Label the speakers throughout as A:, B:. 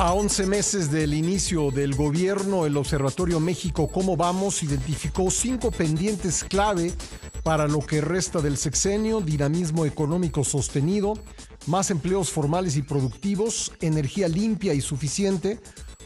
A: A 11 meses del inicio del gobierno, el Observatorio México ¿Cómo vamos? Identificó 5 pendientes clave para lo que resta del sexenio: dinamismo económico sostenido, más empleos formales y productivos, energía limpia y suficiente,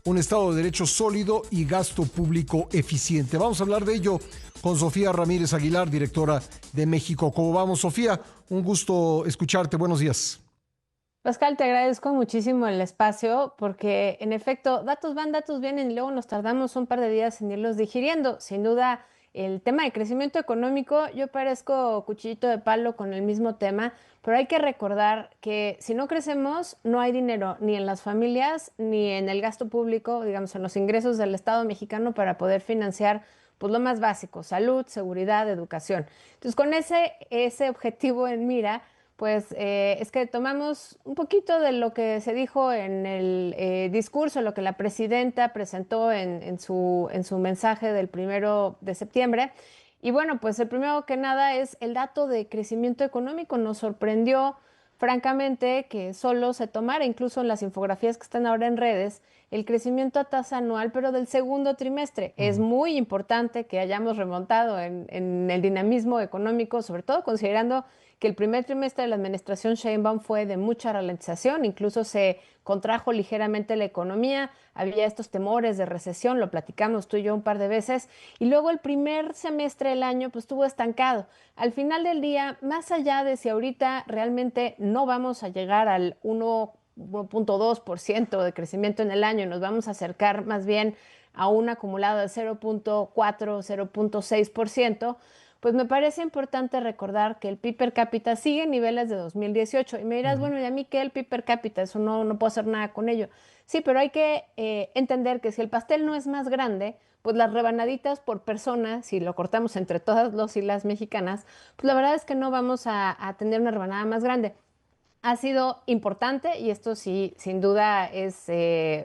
A: un Estado de Derecho sólido y gasto público eficiente. Vamos a hablar de ello con Sofía Ramírez Aguilar, directora de México ¿Cómo vamos? Sofía, un gusto escucharte. Buenos días.
B: Pascal, te agradezco muchísimo el espacio porque, en efecto, datos van, datos vienen y luego nos tardamos un par de días en irlos digiriendo. Sin duda, el tema de crecimiento económico, yo parezco cuchillito de palo con el mismo tema, pero hay que recordar que si no crecemos, no hay dinero ni en las familias ni en el gasto público, digamos, en los ingresos del Estado mexicano para poder financiar pues lo más básico: salud, seguridad, educación. Entonces, con ese objetivo en mira, pues es que tomamos un poquito de lo que se dijo en el discurso, lo que la presidenta presentó en su mensaje del 1 de septiembre. Y bueno, pues el primero que nada es el dato de crecimiento económico. Nos sorprendió, francamente, que solo se tomara, incluso en las infografías que están ahora en redes, el crecimiento a tasa anual, pero del segundo trimestre. Es muy importante que hayamos remontado en el dinamismo económico, sobre todo considerando que el primer trimestre de la administración Sheinbaum fue de mucha ralentización, incluso se contrajo ligeramente la economía, había estos temores de recesión, lo platicamos tú y yo un par de veces, y luego el primer semestre del año pues estuvo estancado. Al final del día, más allá de si ahorita realmente no vamos a llegar al 1.2% de crecimiento en el año, nos vamos a acercar más bien a un acumulado de 0.4, 0.6%, pues me parece importante recordar que el PIB per cápita sigue en niveles de 2018. Y me dirás, bueno, ¿y a mí qué el PIB per cápita? Eso no puedo hacer nada con ello. Sí, pero hay que entender que si el pastel no es más grande, pues las rebanaditas por persona, si lo cortamos entre todas los y las mexicanas, pues la verdad es que no vamos a tener una rebanada más grande. Ha sido importante, y esto sí, sin duda es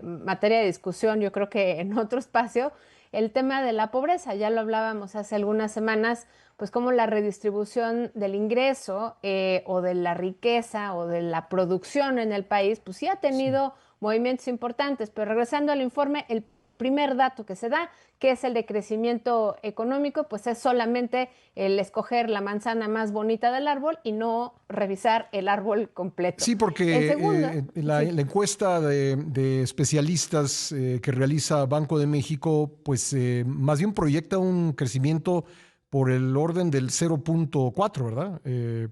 B: materia de discusión, yo creo que en otro espacio, el tema de la pobreza. Ya lo hablábamos hace algunas semanas, pues como la redistribución del ingreso o de la riqueza o de la producción en el país, pues sí ha
A: Sí.
B: tenido movimientos importantes. Pero regresando al informe, el primer dato que se da, que es el de crecimiento económico, pues es solamente el escoger la manzana más bonita del árbol y no revisar el árbol completo.
A: Sí,
B: El
A: porque
B: segundo, sí.
A: la encuesta de especialistas que realiza Banco de México, pues más bien proyecta un crecimiento por el orden del 0.4, ¿verdad?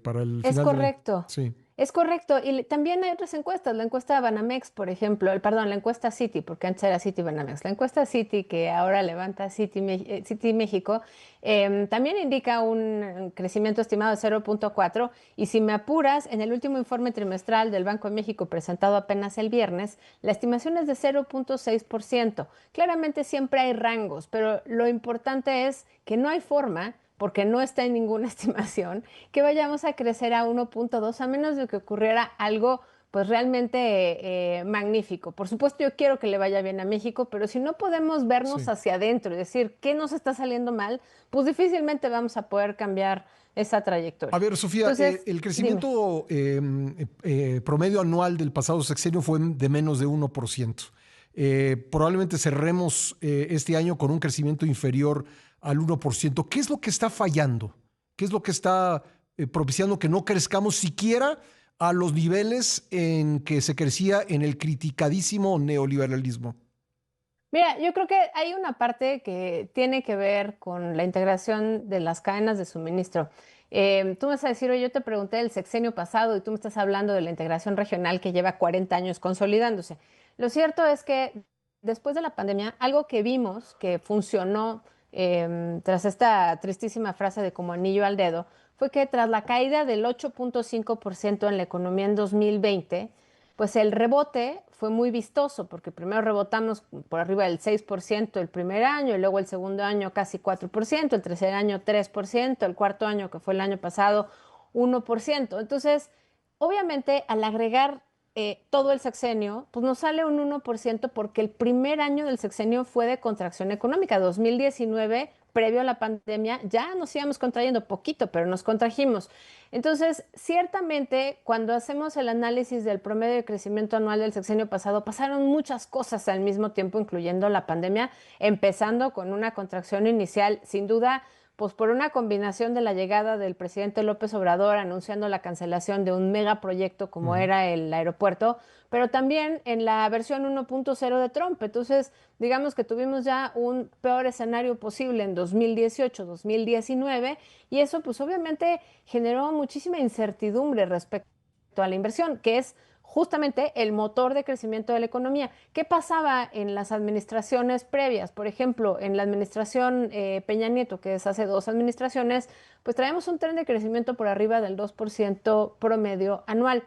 A: Para el
B: Es
A: final del año.
B: correcto,
A: Sí,
B: es correcto. Y también hay otras encuestas, la encuesta de Banamex, por ejemplo, perdón, la encuesta Citi, porque antes era Citi Banamex, la encuesta Citi que ahora levanta Citi México, también indica un crecimiento estimado de 0.4. Y si me apuras, en el último informe trimestral del Banco de México presentado apenas el viernes, la estimación es de 0.6%. Claramente siempre hay rangos, pero lo importante es que no hay forma, porque no está en ninguna estimación, que vayamos a crecer a 1.2, a menos de que ocurriera algo pues realmente magnífico. Por supuesto, yo quiero que le vaya bien a México, pero si no podemos vernos
A: sí.
B: hacia adentro y decir qué nos está saliendo mal, pues difícilmente vamos a poder cambiar esa
A: A
B: trayectoria.
A: ver, Sofía,
B: Entonces,
A: el
B: dime.
A: crecimiento promedio anual del pasado sexenio fue de menos de 1%. Probablemente cerremos este año con un crecimiento inferior al 1%. ¿Qué es lo que está fallando? ¿Qué es lo que está propiciando que no crezcamos siquiera a los niveles en que se crecía en el criticadísimo neoliberalismo?
B: Mira, yo creo que hay una parte que tiene que ver con la integración de las cadenas de suministro. Tú me vas a decir, oye, yo te pregunté del sexenio pasado y tú me estás hablando de la integración regional que lleva 40 años consolidándose. Lo cierto es que después de la pandemia, algo que vimos que funcionó tras esta tristísima frase de como anillo al dedo, fue que tras la caída del 8.5% en la economía en 2020, pues el rebote fue muy vistoso, porque primero rebotamos por arriba del 6% el primer año, y luego el segundo año casi 4%, el tercer año 3%, el cuarto año, que fue el año pasado, 1%. Entonces, obviamente, al agregar todo el sexenio, pues nos sale un 1%, porque el primer año del sexenio fue de contracción económica. 2019 previo a la pandemia, ya nos íbamos contrayendo poquito, pero nos contrajimos. Entonces, ciertamente, cuando hacemos el análisis del promedio de crecimiento anual del sexenio pasado, pasaron muchas cosas al mismo tiempo, incluyendo la pandemia, empezando con una contracción inicial, sin duda, pues por una combinación de la llegada del presidente López Obrador anunciando la cancelación de un megaproyecto como
A: Ujú.
B: era el aeropuerto, pero también en la versión 1.0 de Trump. Entonces, digamos que tuvimos ya un peor escenario posible en 2018, 2019, y eso pues obviamente generó muchísima incertidumbre respecto a la inversión, que es justamente el motor de crecimiento de la economía. ¿Qué pasaba en las administraciones previas? Por ejemplo, en la administración Peña Nieto, que es hace 2 administraciones, pues traemos un tren de crecimiento por arriba del 2% promedio anual.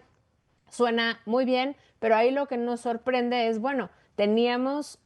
B: Suena muy bien, pero ahí lo que nos sorprende es, bueno, teníamos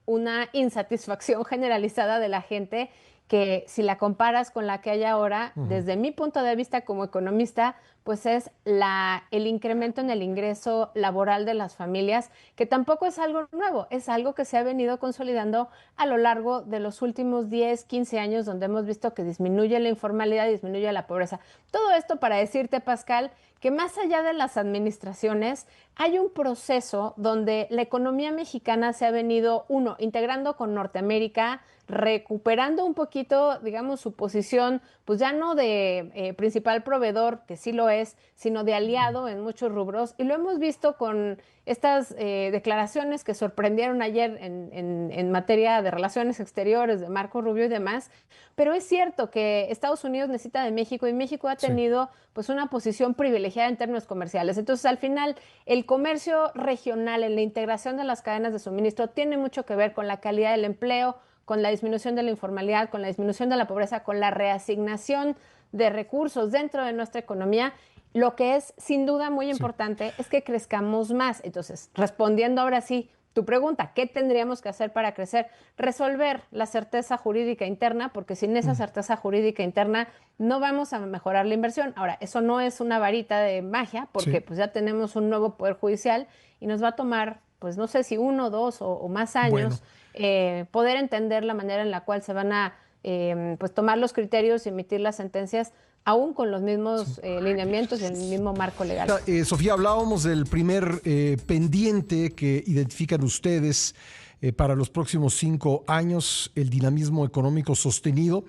B: una insatisfacción generalizada de la gente que si la comparas con la que hay ahora,
A: Ujú.
B: desde mi punto de vista como economista, pues es el incremento en el ingreso laboral de las familias, que tampoco es algo nuevo, es algo que se ha venido consolidando a lo largo de los últimos 10, 15 años, donde hemos visto que disminuye la informalidad, disminuye la pobreza. Todo esto para decirte, Pascal, que más allá de las administraciones, hay un proceso donde la economía mexicana se ha venido, uno, integrando con Norteamérica, recuperando un poquito, digamos, su posición, pues ya no de principal proveedor, que sí lo es, sino de aliado en muchos rubros. Y lo hemos visto con estas declaraciones que sorprendieron ayer en materia de relaciones exteriores, de Marco Rubio y demás. Pero es cierto que Estados Unidos necesita de México y México ha
A: Sí.
B: tenido pues una posición privilegiada en términos comerciales. Entonces, al final, el comercio regional en la integración de las cadenas de suministro tiene mucho que ver con la calidad del empleo, con la disminución de la informalidad, con la disminución de la pobreza, con la reasignación de recursos dentro de nuestra economía. Lo que es sin duda muy
A: Sí.
B: importante es que crezcamos más. Entonces, respondiendo ahora sí tu pregunta, ¿qué tendríamos que hacer para crecer? Resolver la certeza jurídica interna, porque sin esa
A: Mm.
B: certeza jurídica interna no vamos a mejorar la inversión. Ahora, eso no es una varita de magia, porque
A: Sí.
B: pues ya tenemos un nuevo poder judicial y nos va a tomar, pues no sé si uno, dos o más
A: Bueno.
B: años poder entender la manera en la cual se van a pues tomar los criterios y emitir las sentencias, aún con los
A: Sí.
B: mismos lineamientos y el mismo marco legal.
A: Sofía, hablábamos del primer pendiente que identifican ustedes para los próximos 5 años, el dinamismo económico sostenido.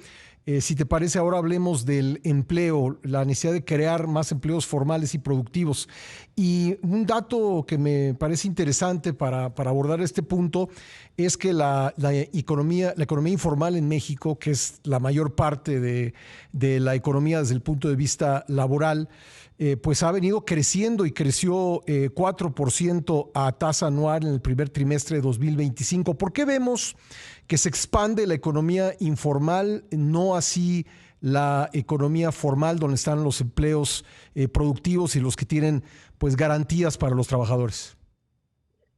A: Si te parece, ahora hablemos del empleo, la necesidad de crear más empleos formales y productivos. Y un dato que me parece interesante para abordar este punto es que la economía informal en México, que es la mayor parte de la economía desde el punto de vista laboral, pues ha venido creciendo y creció 4% a tasa anual en el primer trimestre de 2025. ¿Por qué vemos que se expande la economía informal, no así la economía formal, donde están los empleos productivos y los que tienen pues garantías para los trabajadores?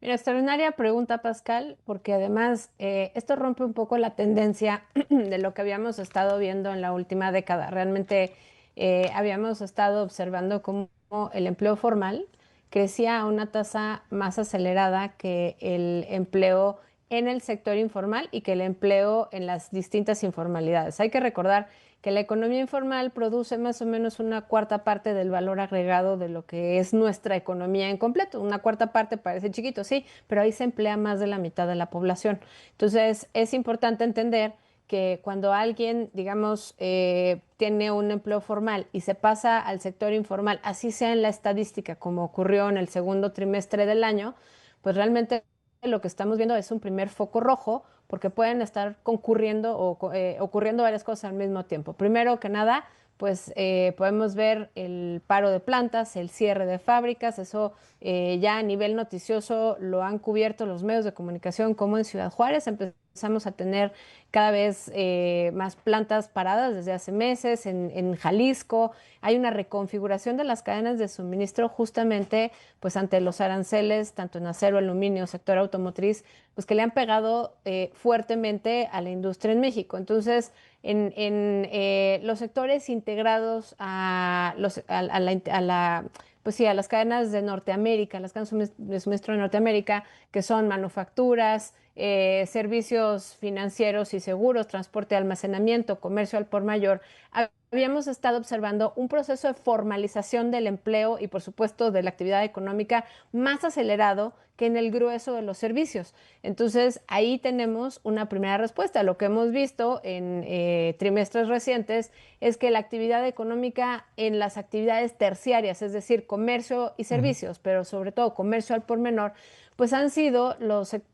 B: Mira, extraordinaria pregunta, Pascal, porque además esto rompe un poco la tendencia de lo que habíamos estado viendo en la última década. Realmente habíamos estado observando cómo el empleo formal crecía a una tasa más acelerada que el empleo en el sector informal y que el empleo en las distintas informalidades. Hay que recordar que la economía informal produce más o menos una cuarta parte del valor agregado de lo que es nuestra economía en completo. Una cuarta parte parece chiquito, sí, pero ahí se emplea más de la mitad de la población. Entonces, es importante entender que cuando alguien, digamos, tiene un empleo formal y se pasa al sector informal, así sea en la estadística, como ocurrió en el segundo trimestre del año, pues realmente lo que estamos viendo es un primer foco rojo porque pueden estar concurriendo o ocurriendo varias cosas al mismo tiempo. Primero que nada, pues podemos ver el paro de plantas, el cierre de fábricas, eso ya a nivel noticioso lo han cubierto los medios de comunicación, como en Ciudad Juárez empezamos a tener cada vez más plantas paradas desde hace meses, en Jalisco hay una reconfiguración de las cadenas de suministro justamente pues ante los aranceles, tanto en acero, aluminio, sector automotriz, pues que le han pegado fuertemente a la industria en México. Entonces, en los sectores integrados pues sí, a las cadenas de Norteamérica, las cadenas de suministro de Norteamérica, que son manufacturas, servicios financieros y seguros, transporte, almacenamiento, comercio al por mayor, habíamos estado observando un proceso de formalización del empleo y, por supuesto, de la actividad económica más acelerado que en el grueso de los servicios. Entonces, ahí tenemos una primera respuesta. Lo que hemos visto en trimestres recientes es que la actividad económica en las actividades terciarias, es decir, comercio y servicios, pero sobre todo comercio al por menor, pues han sido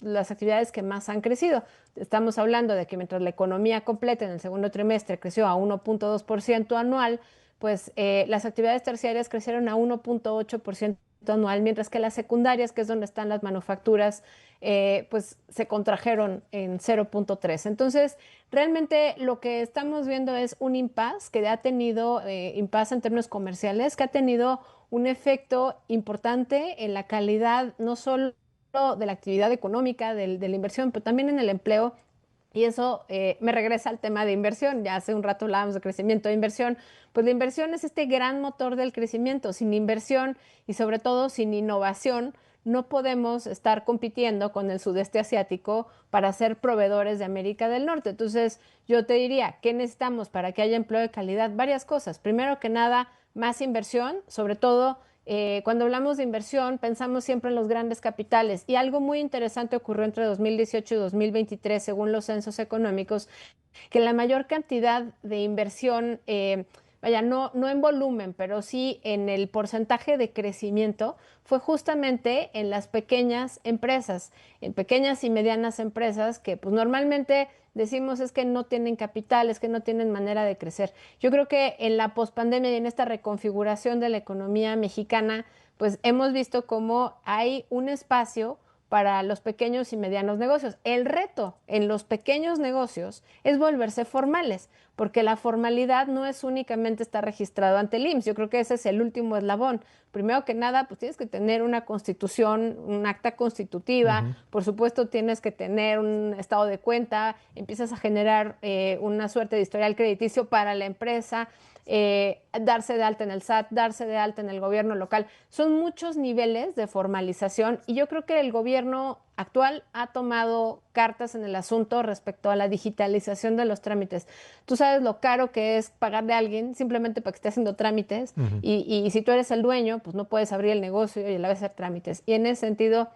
B: las actividades que más han crecido. Estamos hablando de que mientras la economía completa en el segundo trimestre creció a 1.2% anual, pues las actividades terciarias crecieron a 1.8% anual, mientras que las secundarias, que es donde están las manufacturas, pues se contrajeron en 0.3. Entonces, realmente lo que estamos viendo es un impasse que ha tenido, impasse en términos comerciales, que ha tenido un efecto importante en la calidad no solo de la actividad económica, de la inversión, pero también en el empleo. Y eso me regresa al tema de inversión. Ya hace un rato hablábamos de crecimiento de inversión. Pues la inversión es este gran motor del crecimiento. Sin inversión y sobre todo sin innovación, no podemos estar compitiendo con el sudeste asiático para ser proveedores de América del Norte. Entonces, yo te diría, ¿qué necesitamos para que haya empleo de calidad? Varias cosas. Primero que nada, más inversión, sobre todo cuando hablamos de inversión, pensamos siempre en los grandes capitales y algo muy interesante ocurrió entre 2018 y 2023, según los censos económicos, que la mayor cantidad de inversión, vaya, no en volumen, pero sí en el porcentaje de crecimiento, fue justamente en las pequeñas empresas, en pequeñas y medianas empresas que pues normalmente decimos es que no tienen capital, es que no tienen manera de crecer. Yo creo que en la pospandemia y en esta reconfiguración de la economía mexicana, pues hemos visto cómo hay un espacio para los pequeños y medianos negocios. El reto en los pequeños negocios es volverse formales, porque la formalidad no es únicamente estar registrado ante el IMSS. Yo creo que ese es el último eslabón. Primero que nada, pues tienes que tener una constitución, un acta constitutiva, por supuesto tienes que tener un estado de cuenta, empiezas a generar una suerte de historial crediticio para la empresa, darse de alta en el SAT, darse de alta en el gobierno local. Son muchos niveles de formalización y yo creo que el gobierno actual ha tomado cartas en el asunto respecto a la digitalización de los trámites. Tú sabes lo caro que es pagarle a alguien simplemente para que esté haciendo trámites y si tú eres el dueño, pues no puedes abrir el negocio y a la vez hacer trámites. Y en ese sentido,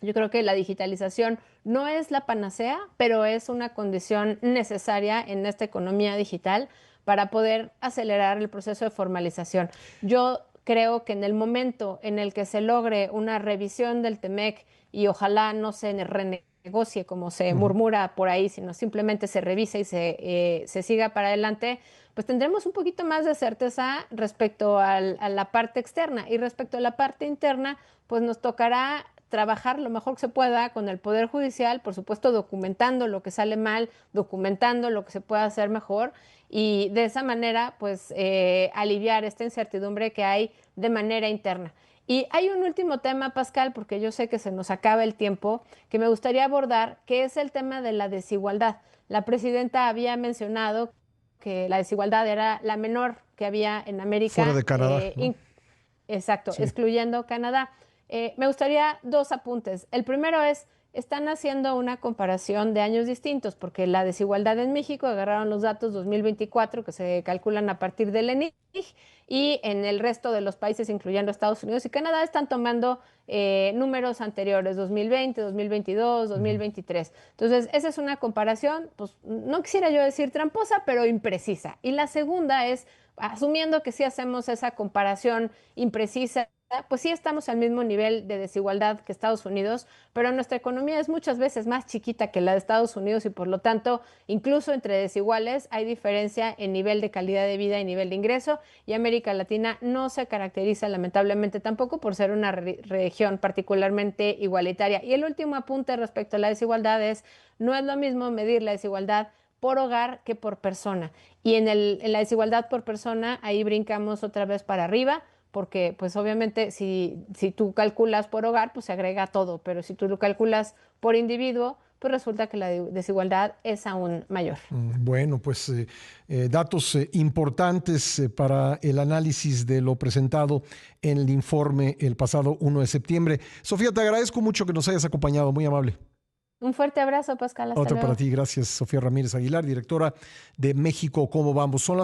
B: yo creo que la digitalización no es la panacea, pero es una condición necesaria en esta economía digital para poder acelerar el proceso de formalización. Yo creo que en el momento en el que se logre una revisión del TEMEC y ojalá no se renegocie como se murmura por ahí, sino simplemente se revise y se siga para adelante, pues tendremos un poquito más de certeza respecto a la parte externa. Y respecto a la parte interna, pues nos tocará trabajar lo mejor que se pueda con el Poder Judicial, por supuesto documentando lo que sale mal, documentando lo que se puede hacer mejor y de esa manera pues aliviar esta incertidumbre que hay de manera interna. Y hay un último tema, Pascal, porque yo sé que se nos acaba el tiempo, que me gustaría abordar, que es el tema de la desigualdad. La presidenta había mencionado que la desigualdad era la menor que había en América.
A: Fuera de Canadá, ¿no?
B: Exacto, sí. Excluyendo Canadá. Me gustaría dos apuntes. El primero es, están haciendo una comparación de años distintos, porque la desigualdad en México, agarraron los datos 2024 que se calculan a partir del ENIG, y en el resto de los países, incluyendo Estados Unidos y Canadá, están tomando números anteriores, 2020, 2022, 2023. Entonces, esa es una comparación, pues no quisiera yo decir tramposa, pero imprecisa. Y la segunda es, asumiendo que sí hacemos esa comparación imprecisa, pues sí estamos al mismo nivel de desigualdad que Estados Unidos, pero nuestra economía es muchas veces más chiquita que la de Estados Unidos y por lo tanto, incluso entre desiguales hay diferencia en nivel de calidad de vida y nivel de ingreso, y América Latina no se caracteriza lamentablemente tampoco por ser una región particularmente igualitaria. Y el último apunte respecto a la desigualdad es, no es lo mismo medir la desigualdad por hogar que por persona. Y en la desigualdad por persona, ahí brincamos otra vez para arriba, porque pues obviamente si tú calculas por hogar, pues se agrega todo, pero si tú lo calculas por individuo, pues resulta que la desigualdad es aún mayor.
A: Bueno, pues datos importantes para el análisis de lo presentado en el informe el pasado 1 de septiembre. Sofía, te agradezco mucho que nos hayas acompañado, muy amable.
B: Un fuerte abrazo, Pascal. Hasta
A: Otro para
B: luego.
A: ti. Gracias, Sofía Ramírez Aguilar, directora de México, ¿cómo vamos? Son las